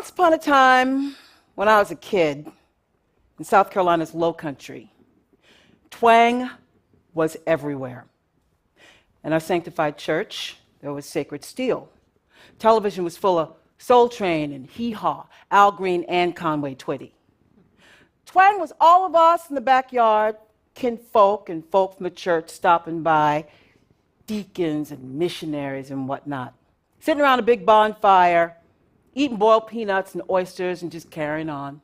Once upon a time, when I was a kid in South Carolina's low country, twang was everywhere. In our sanctified church, there was sacred steel. Television was full of Soul Train and Hee Haw, Al Green and Conway Twitty. Twang was all of us in the backyard, kinfolk and folk from the church stopping by, deacons and missionaries and whatnot, sitting around a big bonfire, eating boiled peanuts and oysters and just carrying on.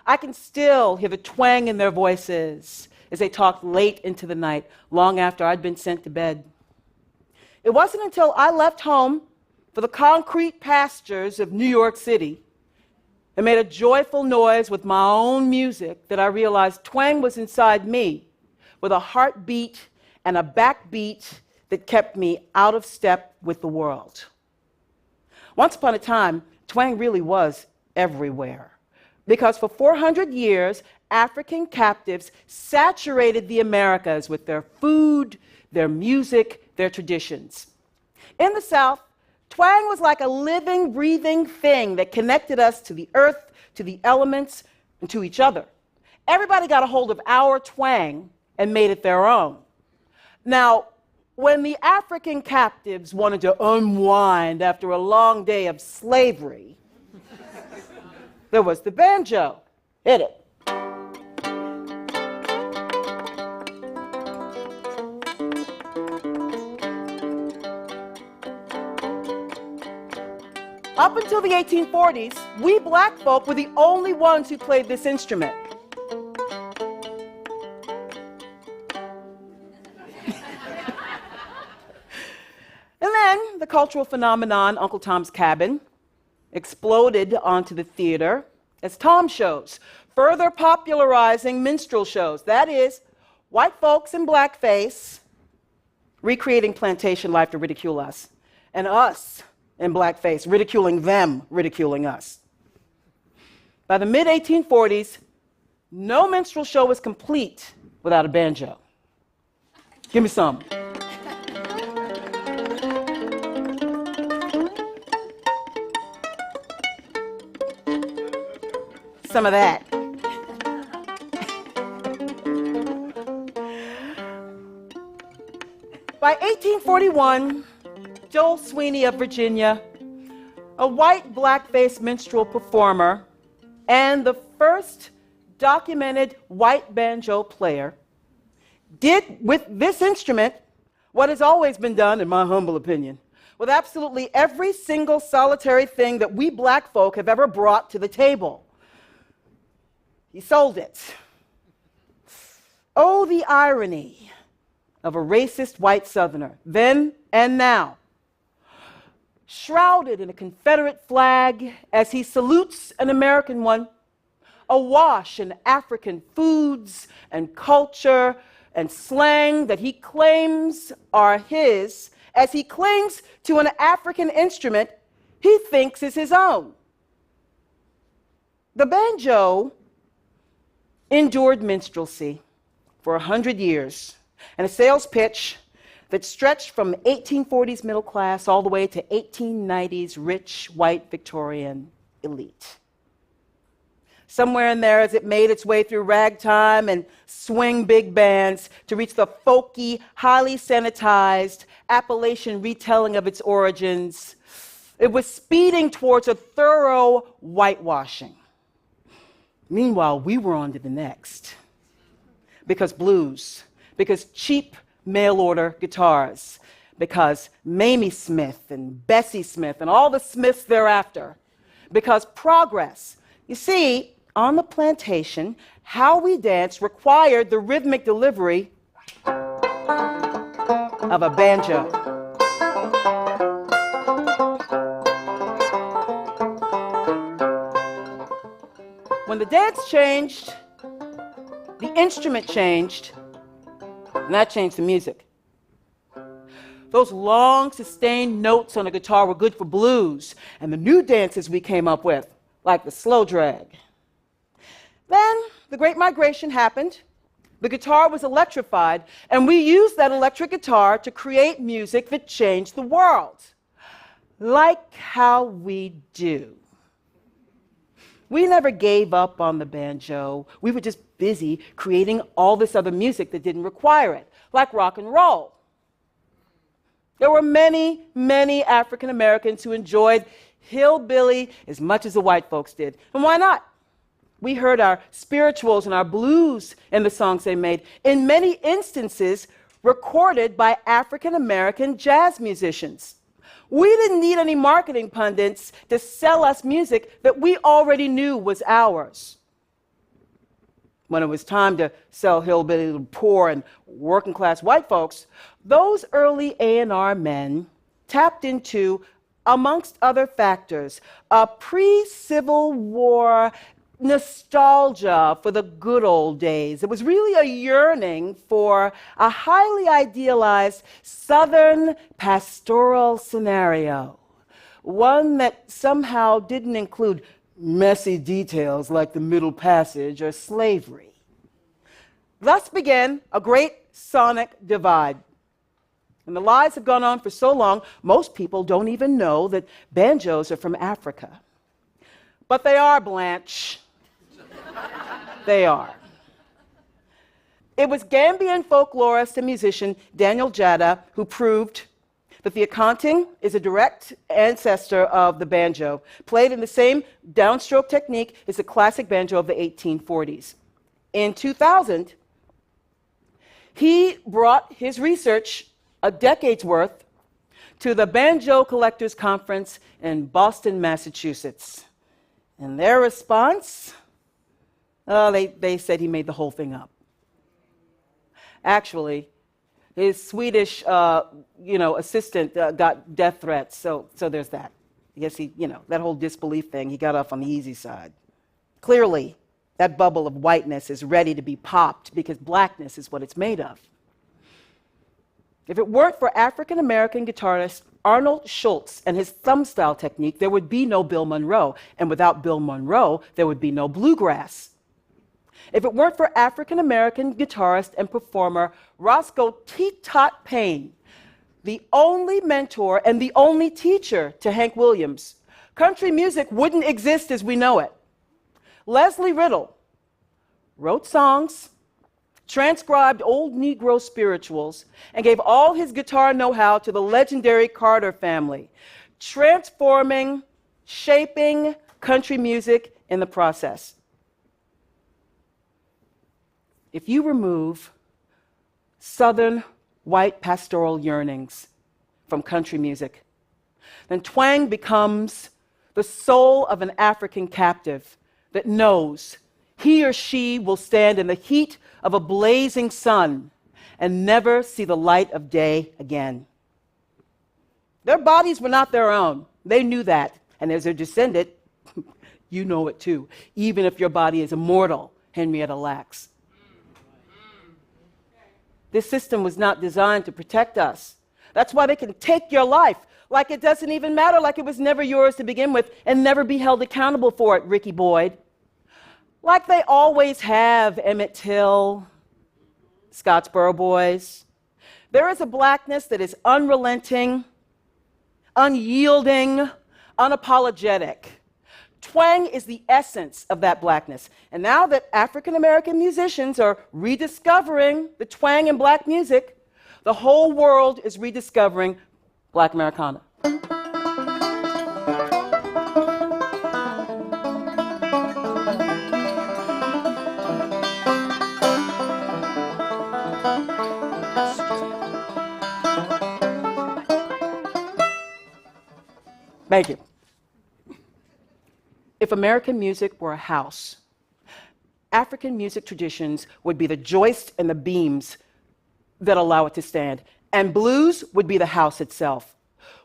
I can still hear the twang in their voices as they talked late into the night, long after I'd been sent to bed. It wasn't until I left home for the concrete pastures of New York City and made a joyful noise with my own music that I realized twang was inside me, with a heartbeat and a backbeat that kept me out of step with the world. Once upon a time, twang really was everywhere, because for 400 years, African captives saturated the Americas with their food, their music, their traditions. In the South, twang was like a living, breathing thing that connected us to the earth, to the elements, and to each other. Everybody got a hold of our twang and made it their own. Now, when the African captives wanted to unwind after a long day of slavery, there was the banjo. Hit it. Up until the 1840s, we black folk were the only ones who played this instrument. And then the cultural phenomenon, Uncle Tom's Cabin, exploded onto the theater as Tom shows, further popularizing minstrel shows. That is, white folks in blackface recreating plantation life to ridicule us, and us in blackface ridiculing them, ridiculing us. By the mid-1840s, no minstrel show was complete without a banjo. Give me some. Some of that. By 1841, Joel Sweeney of Virginia, a white blackface minstrel performer and the first documented white banjo player, did with this instrument what has always been done, in my humble opinion, with absolutely every single solitary thing that we black folk have ever brought to the table. He sold it. Oh, the irony of a racist white Southerner, then and now, shrouded in a Confederate flag as he salutes an American one, awash in African foods and culture and slang that he claims are his, as he clings to an African instrument he thinks is his own. The banjo endured minstrelsy for 100 years, and a sales pitch that stretched from 1840s middle class all the way to 1890s rich white Victorian elite. Somewhere in there, as it made its way through ragtime and swing big bands to reach the folky, highly sanitized Appalachian retelling of its origins, it was speeding towards a thorough whitewashing. Meanwhile, we were on to the next. Because blues, because cheap mail-order guitars, because Mamie Smith and Bessie Smith and all the Smiths thereafter, because progress. You see, on the plantation, how we danced required the rhythmic delivery of a banjo. When the dance changed, the instrument changed, and that changed the music. Those long, sustained notes on a guitar were good for blues and the new dances we came up with, like the slow drag. Then the Great Migration happened, the guitar was electrified, and we used that electric guitar to create music that changed the world, like how we do. We never gave up on the banjo. We were just busy creating all this other music that didn't require it, like rock and roll. There were many, many African Americans who enjoyed hillbilly as much as the white folks did. And why not? We heard our spirituals and our blues in the songs they made, in many instances recorded by African American jazz musicians. We didn't need any marketing pundits to sell us music that we already knew was ours. When it was time to sell hillbilly to poor and working class white folks, those early A&R men tapped into, amongst other factors, a pre-Civil War nostalgia for the good old days. It was really a yearning for a highly idealized Southern pastoral scenario, one that somehow didn't include messy details like the Middle Passage or slavery. Thus began a great sonic divide. And the lies have gone on for so long, most people don't even know that banjos are from Africa. But they are, Blanche. They are. It was Gambian folklorist and musician Daniel Jada who proved that the akanting is a direct ancestor of the banjo, played in the same downstroke technique as the classic banjo of the 1840s. In 2000, he brought his research, a decade's worth, to the Banjo Collectors Conference in Boston, Massachusetts. And their response? They said he made the whole thing up. Actually, his Swedish, assistant got death threats, so there's that. I guess that whole disbelief thing, he got off on the easy side. Clearly, that bubble of whiteness is ready to be popped because blackness is what it's made of. If it weren't for African-American guitarist Arnold Schultz and his thumb-style technique, there would be no Bill Monroe, and without Bill Monroe, there would be no bluegrass. If it weren't for African-American guitarist and performer Roscoe Teat-Tot Payne, the only mentor and the only teacher to Hank Williams, country music wouldn't exist as we know it. Leslie Riddle wrote songs, transcribed old Negro spirituals, and gave all his guitar know-how to the legendary Carter family, transforming, shaping country music in the process. If you remove Southern white pastoral yearnings from country music, then twang becomes the soul of an African captive that knows he or she will stand in the heat of a blazing sun and never see the light of day again. Their bodies were not their own. They knew that. And as their descendant, you know it too, even if your body is immortal, Henrietta Lacks. This system was not designed to protect us. That's why they can take your life like it doesn't even matter, like it was never yours to begin with, and never be held accountable for it, Ricky Boyd. Like they always have, Emmett Till, Scottsboro Boys. There is a blackness that is unrelenting, unyielding, unapologetic. Twang is the essence of that blackness. And now that African American musicians are rediscovering the twang in black music, the whole world is rediscovering Black Americana. Thank you. If American music were a house, African music traditions would be the joists and the beams that allow it to stand, and blues would be the house itself.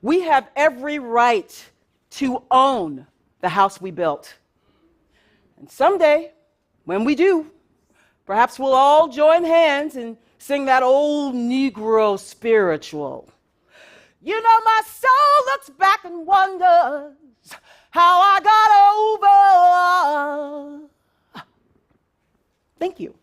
We have every right to own the house we built. And someday, when we do, perhaps we'll all join hands and sing that old Negro spiritual. You know, my soul looks back and wonders how I got over. Thank you.